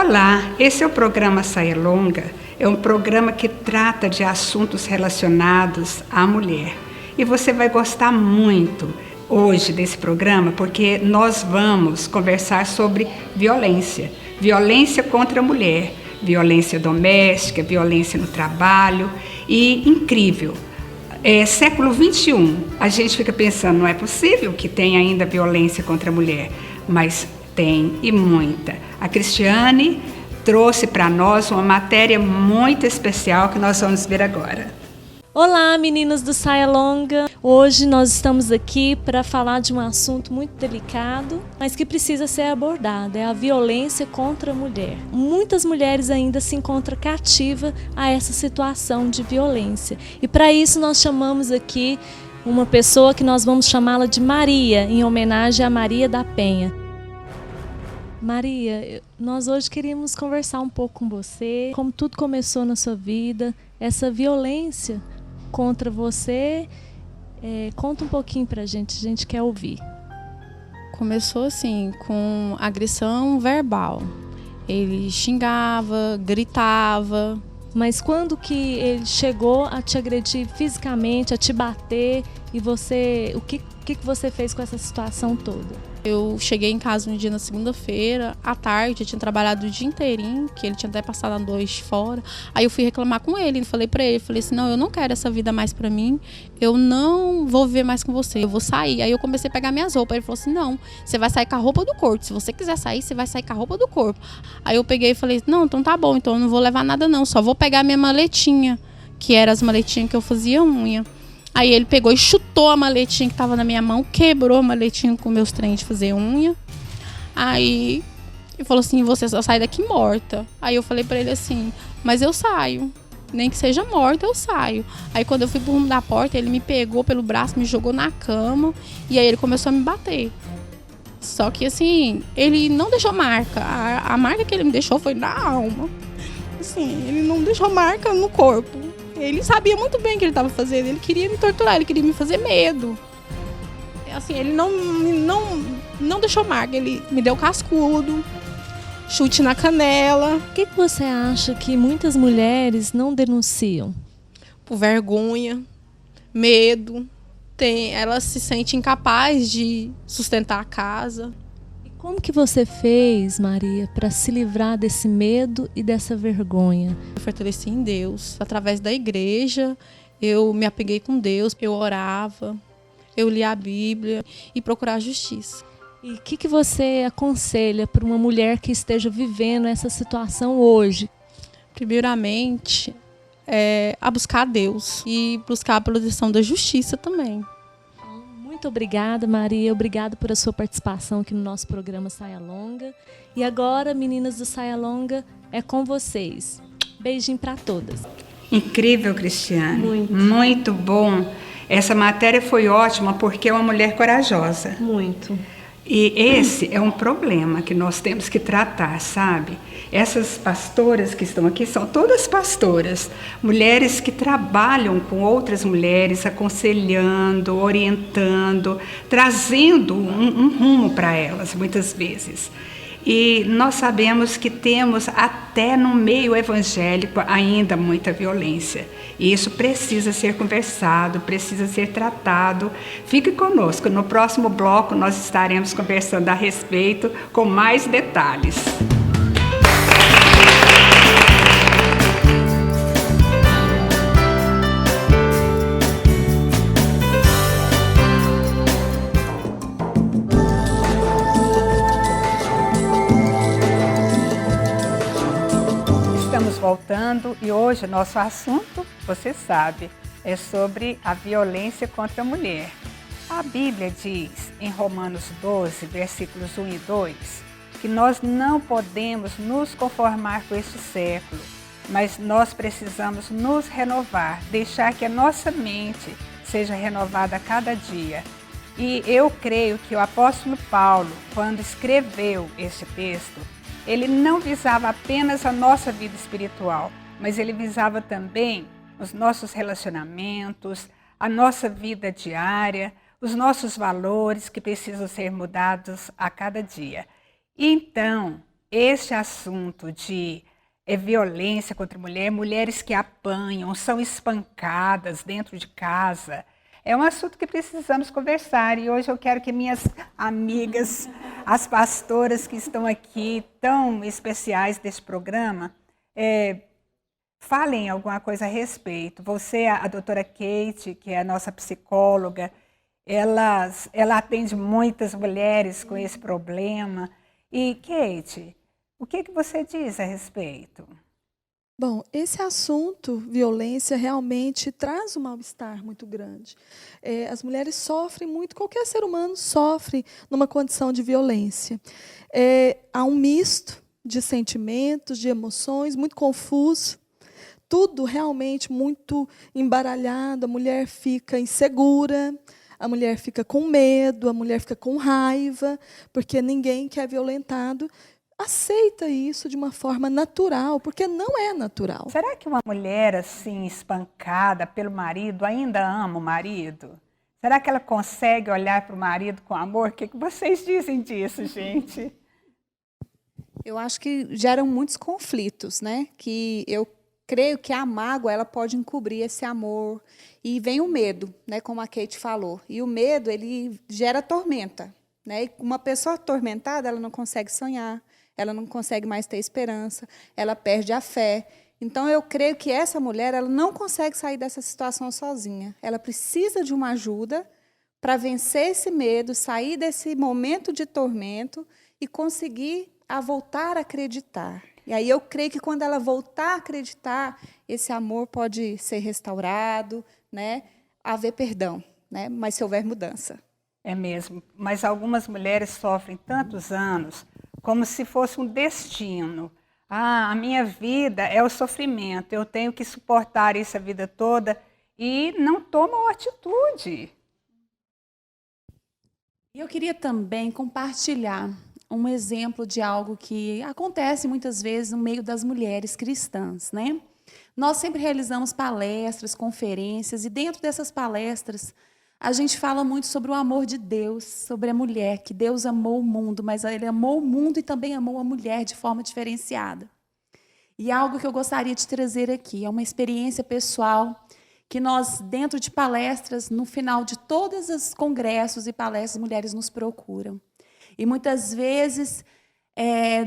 Olá, esse é o programa Saia Longa. É um programa que trata de assuntos relacionados à mulher. E você vai gostar muito hoje desse programa, porque nós vamos conversar sobre violência. Violência contra a mulher, violência doméstica, violência no trabalho. E incrível, século XXI, a gente fica pensando, não é possível que tenha ainda violência contra a mulher, mas tem, e muita. A Cristiane trouxe para nós uma matéria muito especial que nós vamos ver agora. Olá, meninas do Saia Longa! Hoje nós estamos aqui para falar de um assunto muito delicado, mas que precisa ser abordado, é a violência contra a mulher. Muitas mulheres ainda se encontram cativas a essa situação de violência. E para isso nós chamamos aqui uma pessoa que nós vamos chamá-la de Maria, em homenagem a Maria da Penha. Maria, nós hoje queríamos conversar um pouco com você, como tudo começou na sua vida, essa violência contra você. Conta um pouquinho pra gente, a gente quer ouvir. Começou assim, com agressão verbal. Ele xingava, gritava. Mas quando que ele chegou a te agredir fisicamente, a te bater, e você, o que você fez com essa situação toda? Eu cheguei em casa um dia na segunda-feira, à tarde, eu tinha trabalhado o dia inteirinho, que ele tinha até passado a noite fora. Aí eu fui reclamar com ele, falei pra ele, assim, não, eu não quero essa vida mais pra mim, eu não vou viver mais com você, eu vou sair. Aí eu comecei a pegar minhas roupas, ele falou assim, não, você vai sair com a roupa do corpo, se você quiser sair, você vai sair com a roupa do corpo. Aí eu peguei e falei, não, então tá bom, então eu não vou levar nada não, só vou pegar minha maletinha, que eram as maletinhas que eu fazia unha. Aí ele pegou e chutou a maletinha que estava na minha mão, quebrou a maletinha com meus trem de fazer unha. Aí ele falou assim, você só sai daqui morta. Aí eu falei pra ele assim, mas eu saio, nem que seja morta eu saio. Aí quando eu fui pro rumo da porta, ele me pegou pelo braço, me jogou na cama e aí ele começou a me bater. Só que assim, ele não deixou marca, a marca que ele me deixou foi na alma. Assim, ele não deixou marca no corpo. Ele sabia muito bem o que ele estava fazendo, ele queria me torturar, ele queria me fazer medo. Assim, ele não deixou marca, ele me deu cascudo, chute na canela. O que você acha que muitas mulheres não denunciam? Por vergonha, medo, ela se sente incapaz de sustentar a casa. Como que você fez, Maria, para se livrar desse medo e dessa vergonha? Eu fortaleci em Deus. Através da igreja, eu me apeguei com Deus, eu orava, eu lia a Bíblia e procurava a justiça. E o que você aconselha para uma mulher que esteja vivendo essa situação hoje? Primeiramente, a buscar a Deus e buscar a proteção da justiça também. Muito obrigada, Maria. Obrigada por a sua participação aqui no nosso programa Saia Longa. E agora, meninas do Saia Longa, é com vocês. Beijinho para todas. Incrível, Cristiane. Muito bom. Essa matéria foi ótima porque é uma mulher corajosa. Muito. E esse é um problema que nós temos que tratar, sabe? Essas pastoras que estão aqui são todas pastoras, mulheres que trabalham com outras mulheres, aconselhando, orientando, trazendo um rumo para elas, muitas vezes. E nós sabemos que temos até no meio evangélico ainda muita violência. E isso precisa ser conversado, precisa ser tratado. Fique conosco, no próximo bloco nós estaremos conversando a respeito com mais detalhes. Voltando, e hoje o nosso assunto, você sabe, é sobre a violência contra a mulher. A Bíblia diz, em Romanos 12, versículos 1 e 2, que nós não podemos nos conformar com este século, mas nós precisamos nos renovar, deixar que a nossa mente seja renovada a cada dia. E eu creio que o apóstolo Paulo, quando escreveu este texto, ele não visava apenas a nossa vida espiritual, mas ele visava também os nossos relacionamentos, a nossa vida diária, os nossos valores que precisam ser mudados a cada dia. E então, este assunto de violência contra a mulher, mulheres que apanham, são espancadas dentro de casa, é um assunto que precisamos conversar. E hoje eu quero que minhas amigas, as pastoras que estão aqui, tão especiais desse programa, falem alguma coisa a respeito. Você, a doutora Kate, que é a nossa psicóloga, ela atende muitas mulheres com esse problema. E, Kate, o que você diz a respeito? Bom, esse assunto, violência, realmente traz um mal-estar muito grande. As mulheres sofrem muito, qualquer ser humano sofre numa condição de violência. Há um misto de sentimentos, de emoções, muito confuso. Tudo realmente muito embaralhado, a mulher fica insegura, a mulher fica com medo, a mulher fica com raiva, porque ninguém que é violentado aceita isso de uma forma natural, porque não é natural. Será que uma mulher assim espancada pelo marido ainda ama o marido? Será que ela consegue olhar para o marido com amor? O que vocês dizem disso, gente? Eu acho que geram muitos conflitos, né? Que eu creio que a mágoa ela pode encobrir esse amor. E vem o medo, né? Como a Kate falou. E o medo, ele gera tormenta, né? E uma pessoa atormentada, ela não consegue sonhar, ela não consegue mais ter esperança, ela perde a fé. Então, eu creio que essa mulher ela não consegue sair dessa situação sozinha. Ela precisa de uma ajuda para vencer esse medo, sair desse momento de tormento e conseguir voltar a acreditar. E aí eu creio que quando ela voltar a acreditar, esse amor pode ser restaurado, né? Haver perdão, né? Mas se houver mudança. É mesmo, mas algumas mulheres sofrem tantos anos como se fosse um destino. A minha vida é o sofrimento, eu tenho que suportar isso a vida toda e não tomam atitude. Eu queria também compartilhar um exemplo de algo que acontece muitas vezes no meio das mulheres cristãs, né? Nós sempre realizamos palestras, conferências, e dentro dessas palestras a gente fala muito sobre o amor de Deus, sobre a mulher, que Deus amou o mundo, mas Ele amou o mundo e também amou a mulher de forma diferenciada. E algo que eu gostaria de trazer aqui é uma experiência pessoal que nós, dentro de palestras, no final de todos os congressos e palestras, mulheres nos procuram. E muitas vezes,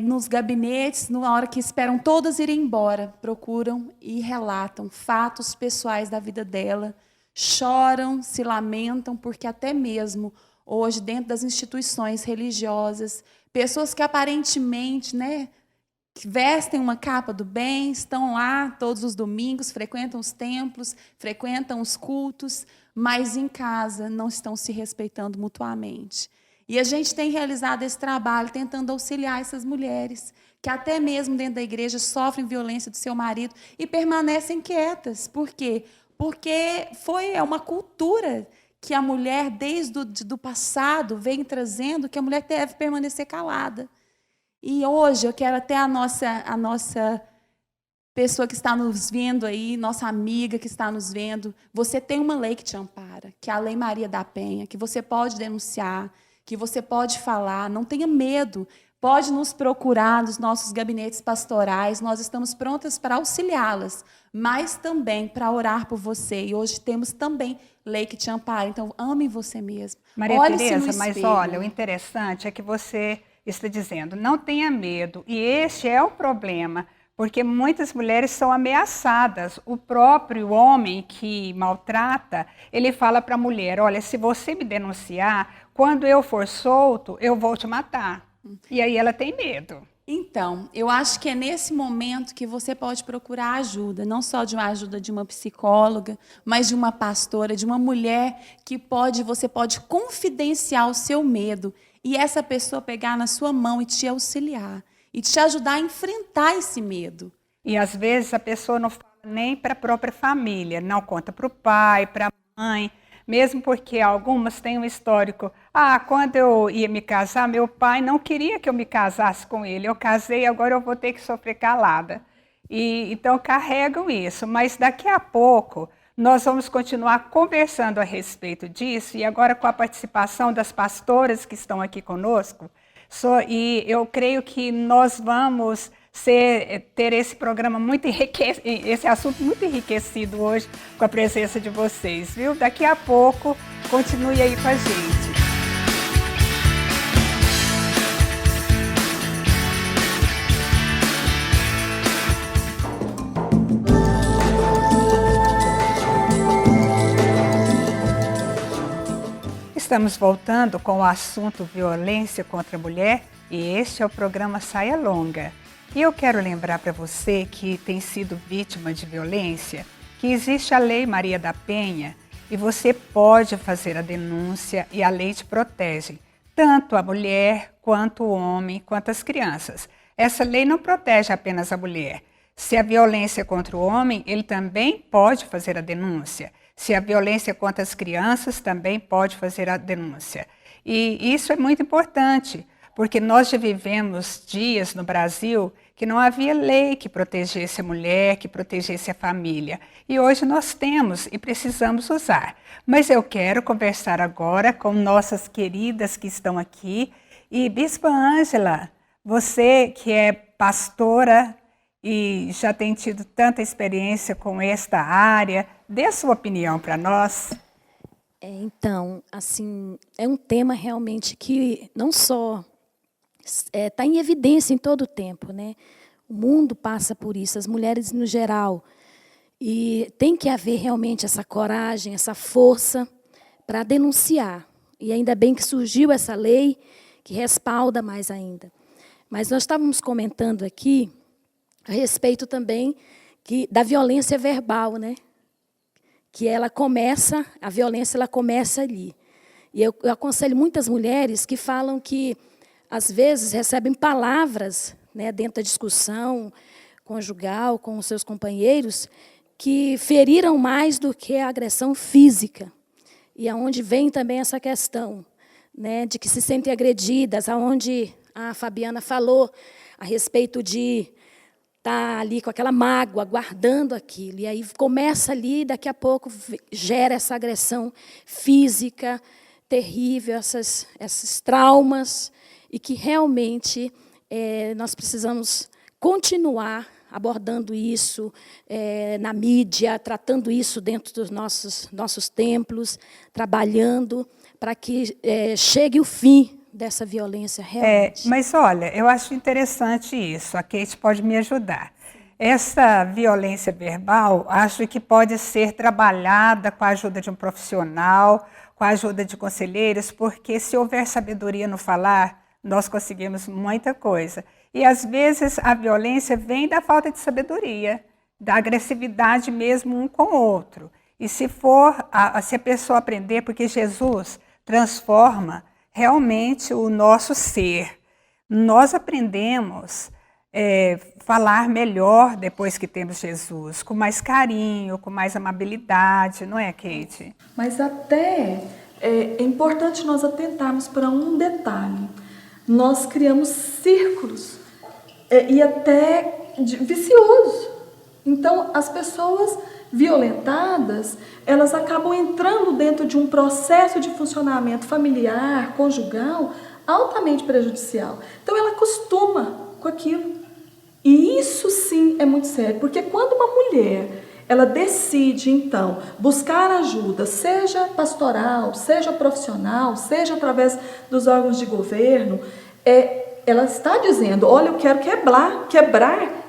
nos gabinetes, na hora que esperam todas irem embora, procuram e relatam fatos pessoais da vida dela, choram, se lamentam, porque até mesmo hoje, dentro das instituições religiosas, pessoas que aparentemente, né, que vestem uma capa do bem, estão lá todos os domingos, frequentam os templos, frequentam os cultos, mas em casa não estão se respeitando mutuamente. E a gente tem realizado esse trabalho tentando auxiliar essas mulheres que até mesmo dentro da igreja sofrem violência do seu marido e permanecem quietas. Por quê? Porque é uma cultura que a mulher, desde o passado, vem trazendo, que a mulher deve permanecer calada. E hoje eu quero até a nossa pessoa que está nos vendo aí, nossa amiga que está nos vendo, você tem uma lei que te ampara, que é a Lei Maria da Penha, que você pode denunciar, que você pode falar, não tenha medo. Pode nos procurar nos nossos gabinetes pastorais, nós estamos prontas para auxiliá-las, mas também para orar por você. E hoje temos também lei que te ampara, então ame você mesmo. Maria Tereza, mas olha, o interessante é que você está dizendo, não tenha medo, e este é o problema, porque muitas mulheres são ameaçadas. O próprio homem que maltrata, ele fala para a mulher, olha, se você me denunciar, quando eu for solto, eu vou te matar. E aí ela tem medo. Então, eu acho que é nesse momento que você pode procurar ajuda, não só de uma ajuda de uma psicóloga, mas de uma pastora, de uma mulher que você pode confidenciar o seu medo e essa pessoa pegar na sua mão e te auxiliar e te ajudar a enfrentar esse medo. E às vezes a pessoa não fala nem para a própria família, não conta para o pai, para a mãe, mesmo porque algumas têm um histórico. Quando eu ia me casar, meu pai não queria que eu me casasse com ele. Eu casei, agora eu vou ter que sofrer calada. Então carregam isso, mas daqui a pouco nós vamos continuar conversando a respeito disso, e agora com a participação das pastoras que estão aqui conosco, E eu creio que nós vamos ter esse programa muito esse assunto muito enriquecido hoje com a presença de vocês, viu? Daqui a pouco, continue aí com a gente. Estamos voltando com o assunto violência contra a mulher e este é o programa Saia Longa. E eu quero lembrar para você que tem sido vítima de violência que existe a Lei Maria da Penha e você pode fazer a denúncia e a lei te protege, tanto a mulher, quanto o homem, quanto as crianças. Essa lei não protege apenas a mulher. Se a violência contra o homem, ele também pode fazer a denúncia. Se a violência contra as crianças, também pode fazer a denúncia. E isso é muito importante, porque nós já vivemos dias no Brasil que não havia lei que protegesse a mulher, que protegesse a família. E hoje nós temos e precisamos usar. Mas eu quero conversar agora com nossas queridas que estão aqui. E Bispa Ângela, você que é pastora e já tem tido tanta experiência com esta área, dê a sua opinião para nós. Então, assim, é um tema realmente que não só está em evidência em todo o tempo, né? O mundo passa por isso, as mulheres no geral. E tem que haver realmente essa coragem, essa força para denunciar. E ainda bem que surgiu essa lei que respalda mais ainda. Mas nós estávamos comentando aqui a respeito também da violência verbal, né? Que a violência ela começa ali. E eu aconselho muitas mulheres que falam que, às vezes, recebem palavras, né, dentro da discussão conjugal com os seus companheiros que feriram mais do que a agressão física. E aonde vem também essa questão, né, de que se sentem agredidas, aonde a Fabiana falou a respeito de estar ali com aquela mágoa, guardando aquilo. E aí começa ali, daqui a pouco gera essa agressão física terrível, esses traumas, e que realmente nós precisamos continuar abordando isso na mídia, tratando isso dentro dos nossos templos, trabalhando para que chegue o fim dessa violência realmente. Mas olha, eu acho interessante isso, a Kate pode me ajudar. Essa violência verbal, acho que pode ser trabalhada com a ajuda de um profissional, com a ajuda de conselheiros, porque se houver sabedoria no falar, nós conseguimos muita coisa. E às vezes a violência vem da falta de sabedoria, da agressividade mesmo um com o outro. E se a pessoa aprender, porque Jesus transforma realmente o nosso ser. Nós aprendemos falar melhor depois que temos Jesus, com mais carinho, com mais amabilidade, não é, Kate? Mas até é importante nós atentarmos para um detalhe. Nós criamos círculos e até viciosos. Então, as pessoas violentadas, elas acabam entrando dentro de um processo de funcionamento familiar, conjugal, altamente prejudicial. Então, ela acostuma com aquilo. E isso sim é muito sério, porque quando uma mulher ela decide, então, buscar ajuda, seja pastoral, seja profissional, seja através dos órgãos de governo, ela está dizendo, olha, eu quero quebrar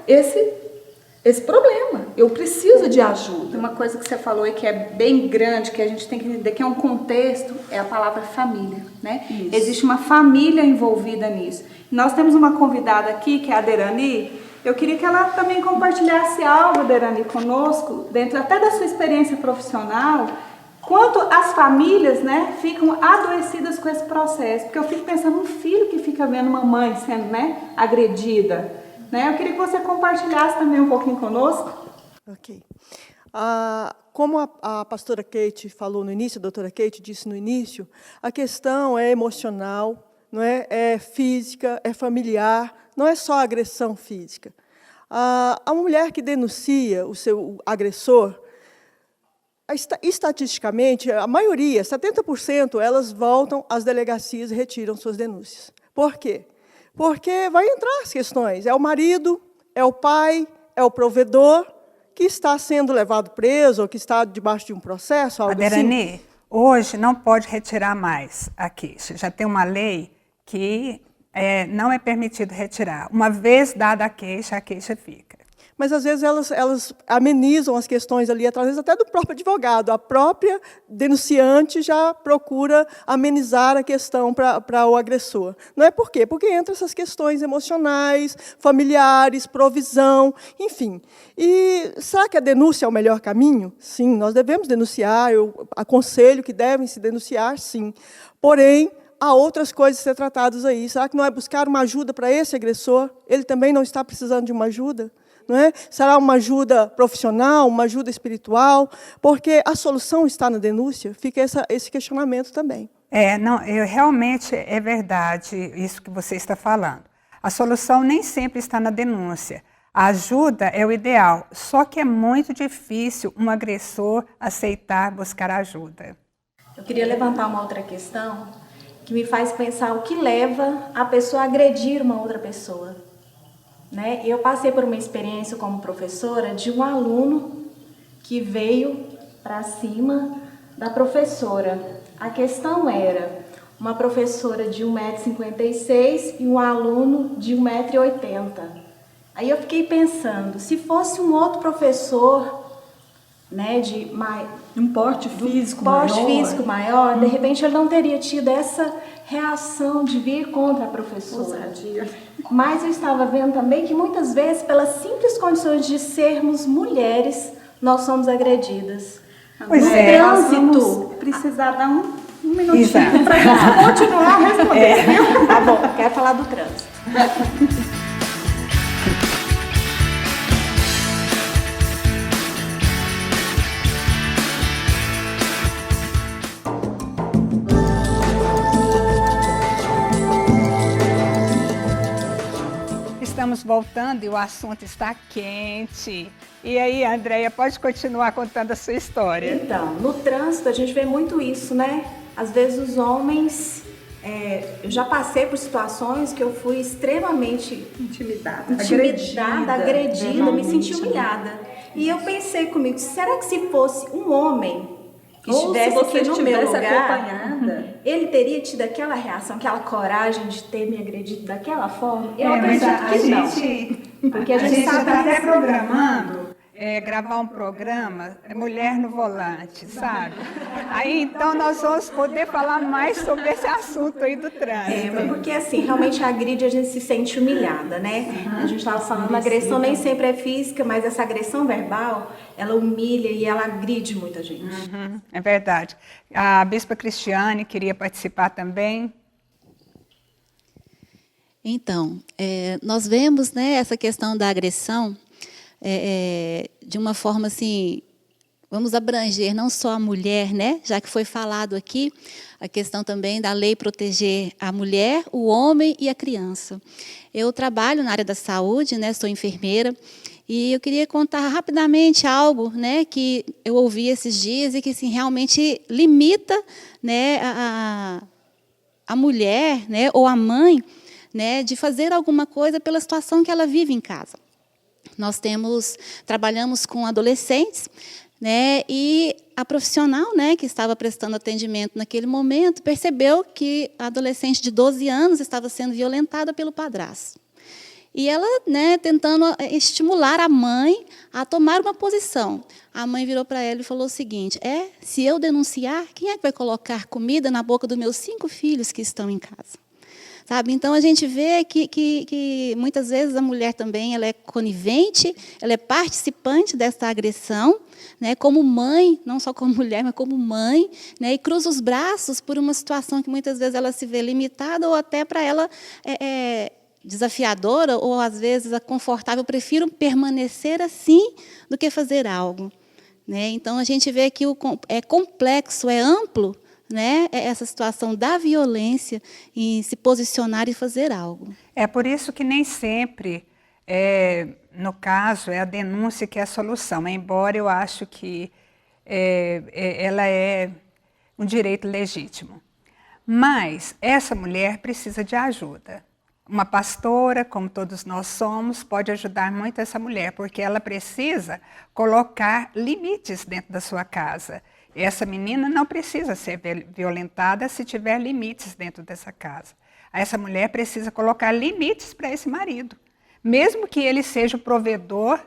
esse problema, eu preciso de ajuda. Uma coisa que você falou e que é bem grande, que a gente tem que entender que é um contexto, é a palavra família, né? Isso. Existe uma família envolvida nisso. Nós temos uma convidada aqui, que é a Derani. Eu queria que ela também compartilhasse algo, Derani, conosco, dentro até da sua experiência profissional, quanto as famílias, né, ficam adoecidas com esse processo. Porque eu fico pensando no filho que fica vendo uma mãe sendo, né, agredida. Né? Eu queria que você compartilhasse também um pouquinho conosco. Ok. Como a pastora Kate falou no início, a doutora Kate disse no início, a questão é emocional, não é física, é familiar, não é só agressão física. A mulher que denuncia o seu agressor, estatisticamente, a maioria, 70%, elas voltam às delegacias e retiram suas denúncias. Por quê? Porque vai entrar as questões. É o marido, é o pai, é o provedor que está sendo levado preso ou que está debaixo de um processo, algo Aderani, assim. hoje não pode retirar mais a queixa. Já tem uma lei que não é permitido retirar. Uma vez dada a queixa fica. Mas, às vezes, elas amenizam as questões ali, através até do próprio advogado. A própria denunciante já procura amenizar a questão para o agressor. Não é por quê? Porque entram essas questões emocionais, familiares, provisão, enfim. E será que a denúncia é o melhor caminho? Sim, nós devemos denunciar, eu aconselho que devem se denunciar, sim. Porém, há outras coisas a ser tratadas aí. Será que não é buscar uma ajuda para esse agressor? Ele também não está precisando de uma ajuda? Não é? Será uma ajuda profissional, uma ajuda espiritual? Porque a solução está na denúncia? Fica esse questionamento também. Realmente é verdade isso que você está falando. A solução nem sempre está na denúncia. A ajuda é o ideal, só que é muito difícil um agressor aceitar buscar ajuda. Eu queria levantar uma outra questão que me faz pensar o que leva a pessoa a agredir uma outra pessoa. Né? Eu passei por uma experiência como professora de um aluno que veio para cima da professora. A questão era uma professora de 1,56 m e um aluno de 1,80 m. Aí eu fiquei pensando, se fosse um outro professor, né, de um porte físico maior, de repente ele não teria tido essa reação de vir contra a professora. Mas eu estava vendo também que muitas vezes, pelas simples condições de sermos mulheres, nós somos agredidas. Pois no trânsito, precisar dar um minutinho para a gente continuar a responder. Tá bom, quero falar do trânsito. Estamos voltando e o assunto está quente. E aí, Andréia, pode continuar contando a sua história. Então, no trânsito a gente vê muito isso, né? Às vezes os homens... eu já passei por situações que eu fui extremamente intimidada, agredida, me senti humilhada. E eu pensei comigo, será que se fosse um homem que estivesse aqui no meu lugar, ele teria tido aquela reação, aquela coragem de ter me agredido daquela forma? Eu acredito que não. Porque a gente está até programando gravar um programa, Mulher no Volante, sabe? Aí então nós vamos poder falar mais sobre esse assunto aí do trânsito. Porque assim, realmente agride, a gente se sente humilhada, né? A gente estava falando, a agressão nem sempre é física, mas essa agressão verbal, ela humilha e ela agride muita gente. É verdade. A Bispa Cristiane queria participar também. Então, nós vemos, né, essa questão da agressão de uma forma assim, vamos abranger não só a mulher, né, já que foi falado aqui, a questão também da lei proteger a mulher, o homem e a criança. Eu trabalho na área da saúde, né, sou enfermeira, e eu queria contar rapidamente algo, né, que eu ouvi esses dias e que assim, realmente limita, né, a mulher, né, ou a mãe, né, de fazer alguma coisa pela situação que ela vive em casa. Nós trabalhamos com adolescentes, né, e a profissional, né, que estava prestando atendimento naquele momento percebeu que a adolescente de 12 anos estava sendo violentada pelo padrasto. E ela, né, tentando estimular a mãe a tomar uma posição. A mãe virou para ela e falou o seguinte, se eu denunciar, quem é que vai colocar comida na boca dos meus 5 filhos que estão em casa? Sabe? Então, a gente vê que muitas vezes a mulher também ela é conivente, ela é participante dessa agressão, né, como mãe, não só como mulher, mas como mãe, né, e cruza os braços por uma situação que muitas vezes ela se vê limitada ou até para ela desafiadora ou, às vezes, confortável. Eu prefiro permanecer assim do que fazer algo. Né? Então, a gente vê que é complexo, é amplo, né, essa situação da violência em se posicionar e fazer algo. É por isso que nem sempre, no caso, é a denúncia que é a solução, embora eu acho que ela é um direito legítimo. Mas essa mulher precisa de ajuda. Uma pastora, como todos nós somos, pode ajudar muito essa mulher, porque ela precisa colocar limites dentro da sua casa. Essa menina não precisa ser violentada se tiver limites dentro dessa casa. Essa mulher precisa colocar limites para esse marido. Mesmo que ele seja o provedor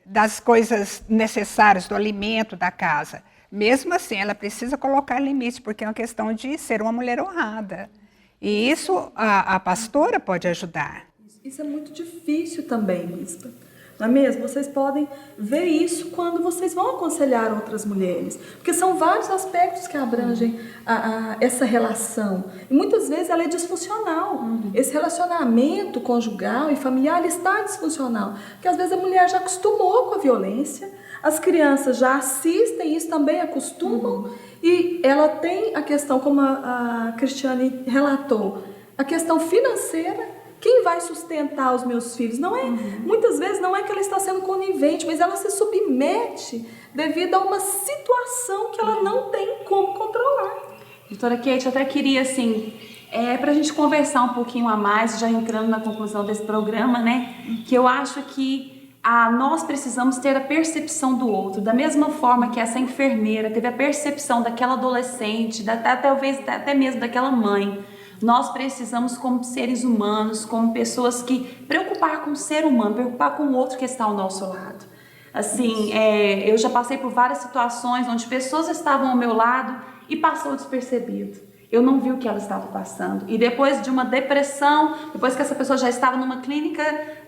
das coisas necessárias, do alimento da casa. Mesmo assim, ela precisa colocar limites, porque é uma questão de ser uma mulher honrada. E isso a pastora pode ajudar. Isso é muito difícil também, bispa. Não é mesmo? Vocês podem ver isso quando vocês vão aconselhar outras mulheres. Porque são vários aspectos que abrangem essa relação. E muitas vezes ela é disfuncional. Esse relacionamento conjugal e familiar ele está disfuncional. Porque às vezes a mulher já acostumou com a violência, as crianças já assistem, isso também acostumam. E ela tem a questão, como a Cristiane relatou, a questão financeira. Quem vai sustentar os meus filhos? Não é, muitas vezes não é que ela está sendo conivente, mas ela se submete devido a uma situação que ela não tem como controlar. Doutora Kate, eu até queria, assim, para a gente conversar um pouquinho a mais, já entrando na conclusão desse programa, né? Que eu acho que nós precisamos ter a percepção do outro, da mesma forma que essa enfermeira teve a percepção daquela adolescente, talvez até mesmo daquela mãe. Nós precisamos, como seres humanos, como pessoas que preocupar com o ser humano, preocupar com o outro que está ao nosso lado. Assim, eu já passei por várias situações onde pessoas estavam ao meu lado e passou despercebido. Eu não vi o que ela estava passando. E depois de uma depressão, depois que essa pessoa já estava numa clínica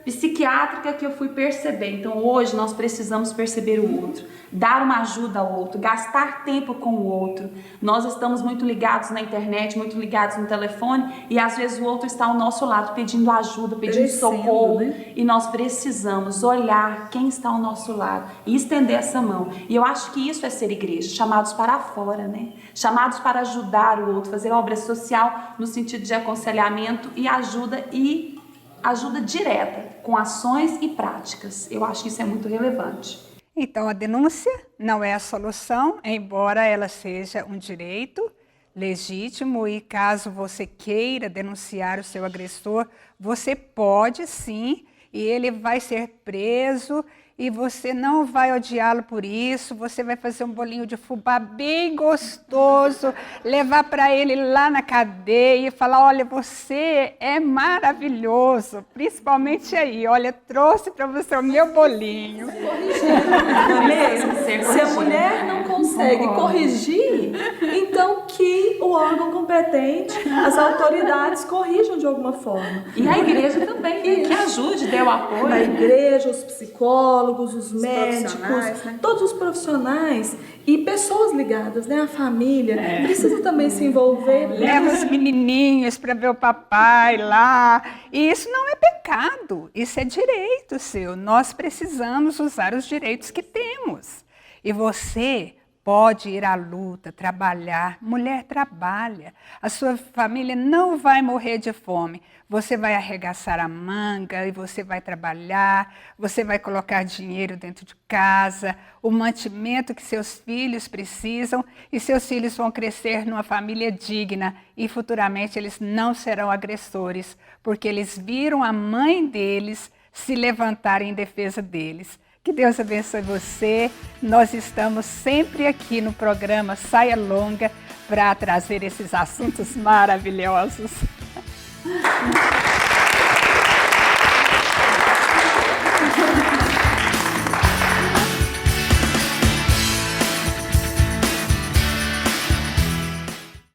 psiquiátrica, que eu fui perceber. Então hoje nós precisamos perceber o outro, dar uma ajuda ao outro, gastar tempo com o outro. Nós estamos muito ligados na internet, muito ligados no telefone, e às vezes o outro está ao nosso lado pedindo ajuda, pedindo socorro, né? E nós precisamos olhar quem está ao nosso lado e estender essa mão. E eu acho que isso é ser igreja, chamados para fora, né? Chamados para ajudar o outro, fazer obra social no sentido de aconselhamento e ajuda direta, com ações e práticas. Eu acho que isso é muito relevante. Então, a denúncia não é a solução, embora ela seja um direito legítimo e caso você queira denunciar o seu agressor, você pode sim, e ele vai ser preso e você não vai odiá-lo por isso, você vai fazer um bolinho de fubá bem gostoso, levar para ele lá na cadeia e falar, olha, você é maravilhoso, principalmente aí, olha, trouxe para você o meu bolinho. Se a mulher não consegue corrigir, então que o órgão competente, as autoridades corrijam de alguma forma. E a igreja também, que ajude, dê o apoio. A igreja, os psicólogos, os médicos, né? Todos os profissionais e pessoas ligadas, né? A família precisa também se envolver. Leva os menininhos para ver o papai lá. E isso não é pecado, isso é direito seu. Nós precisamos usar os direitos que temos. E você pode ir à luta, trabalhar. Mulher trabalha. A sua família não vai morrer de fome. Você vai arregaçar a manga e você vai trabalhar. Você vai colocar dinheiro dentro de casa, o mantimento que seus filhos precisam e seus filhos vão crescer numa família digna e futuramente eles não serão agressores, porque eles viram a mãe deles se levantar em defesa deles. Que Deus abençoe você. Nós estamos sempre aqui no programa Saia Longa para trazer esses assuntos maravilhosos.